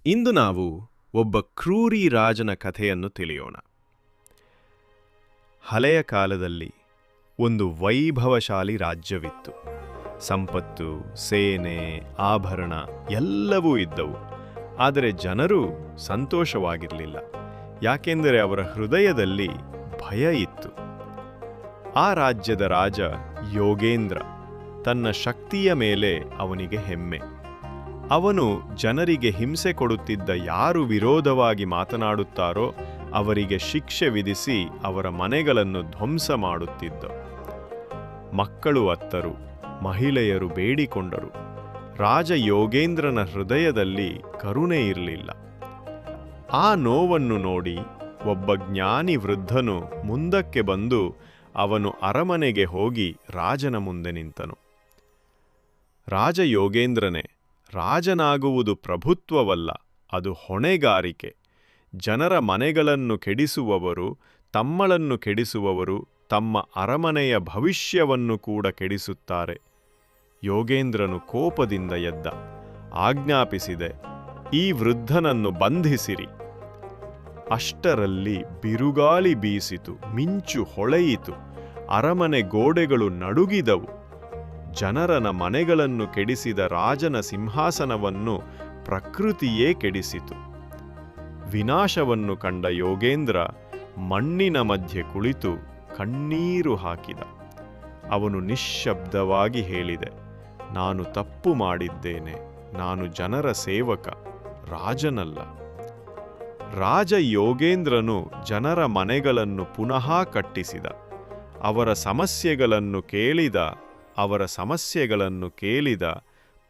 ಇಂದು ನಾವು ಒಬ್ಬ ಕ್ರೂರಿ ರಾಜನ ಕಥೆಯನ್ನು ತಿಳಿಯೋಣ. ಹಳೆಯ ಕಾಲದಲ್ಲಿ ಒಂದು ವೈಭವಶಾಲಿ ರಾಜ್ಯವಿತ್ತು. ಸಂಪತ್ತು, ಸೇನೆ, ಆಭರಣ ಎಲ್ಲವೂ ಇದ್ದವು. ಆದರೆ ಜನರು ಸಂತೋಷವಾಗಿರಲಿಲ್ಲ, ಯಾಕೆಂದರೆ ಅವರ ಹೃದಯದಲ್ಲಿ ಭಯ ಇತ್ತು. ಆ ರಾಜ್ಯದ ರಾಜ ಯೋಗೇಂದ್ರ. ತನ್ನ ಶಕ್ತಿಯ ಮೇಲೆ ಅವನಿಗೆ ಹೆಮ್ಮೆ. ಅವನು ಜನರಿಗೆ ಹಿಂಸೆ ಕೊಡುತ್ತಿದ್ದ ಯಾರು ವಿರೋಧವಾಗಿ ಮಾತನಾಡುತ್ತಾರೋ ಅವರಿಗೆ ಶಿಕ್ಷೆ ವಿಧಿಸಿ ಅವರ ಮನೆಗಳನ್ನು ಧ್ವಂಸ ಮಾಡುತ್ತಿದ್ದ. ಮಕ್ಕಳು ಅತ್ತರು, ಮಹಿಳೆಯರು ಬೇಡಿಕೊಂಡರು. ರಾಜ ಯೋಗೇಂದ್ರನ ಹೃದಯದಲ್ಲಿ ಕರುಣೆ ಇರಲಿಲ್ಲ. ಆ ನೋವನ್ನು ನೋಡಿ ಒಬ್ಬ ಜ್ಞಾನಿ ವೃದ್ಧನು ಮುಂದಕ್ಕೆ ಬಂದು ಅವನು ಅರಮನೆಗೆ ಹೋಗಿ ರಾಜನ ಮುಂದೆ ನಿಂತನು. ರಾಜ ಯೋಗೇಂದ್ರನೇ, ರಾಜನಾಗುವುದು ಪ್ರಭುತ್ವವಲ್ಲ, ಅದು ಹೊಣೆಗಾರಿಕೆ. ಜನರ ಮನೆಗಳನ್ನು ಕೆಡಿಸುವವರು, ತಮ್ಮಳನ್ನು ಕೆಡಿಸುವವರು ತಮ್ಮ ಅರಮನೆಯ ಭವಿಷ್ಯವನ್ನು ಕೂಡ ಕೆಡಿಸುತ್ತಾರೆ. ಯೋಗೇಂದ್ರನು ಕೋಪದಿಂದ ಎದ್ದ. ಆಜ್ಞಾಪಿಸಿದೆ, ಈ ವೃದ್ಧನನ್ನು ಬಂಧಿಸಿರಿ. ಅಷ್ಟರಲ್ಲಿ ಬಿರುಗಾಳಿ ಬೀಸಿತು, ಮಿಂಚು ಹೊಳೆಯಿತು, ಅರಮನೆ ಗೋಡೆಗಳು ನಡುಗಿದವು. ಜನರನ ಮನೆಗಳನ್ನು ಕೆಡಿಸಿದ ರಾಜನ ಸಿಂಹಾಸನವನ್ನು ಪ್ರಕೃತಿಯೇ ಕೆಡಿಸಿತು. ವಿನಾಶವನ್ನು ಕಂಡ ಯೋಗೇಂದ್ರ ಮಣ್ಣಿನ ಮಧ್ಯೆ ಕುಳಿತು ಕಣ್ಣೀರು ಹಾಕಿದ. ಅವನು ನಿಶ್ಶಬ್ದವಾಗಿ ಹೇಳಿದೆ, ನಾನು ತಪ್ಪು ಮಾಡಿದ್ದೇನೆ. ನಾನು ಜನರ ಸೇವಕ, ರಾಜನಲ್ಲ. ರಾಜ ಯೋಗೇಂದ್ರನು ಜನರ ಮನೆಗಳನ್ನು ಪುನಃ ಕಟ್ಟಿಸಿದ. ಅವರ ಸಮಸ್ಯೆಗಳನ್ನು ಕೇಳಿದ,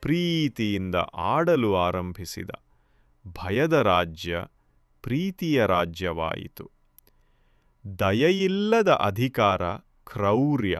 ಪ್ರೀತಿಯಿಂದ ಆಡಲು ಆರಂಭಿಸಿದ. ಭಯದ ರಾಜ್ಯ ಪ್ರೀತಿಯ ರಾಜ್ಯವಾಯಿತು. ದಯೆಯಿಲ್ಲದ ಅಧಿಕಾರ ಕ್ರೌರ್ಯ,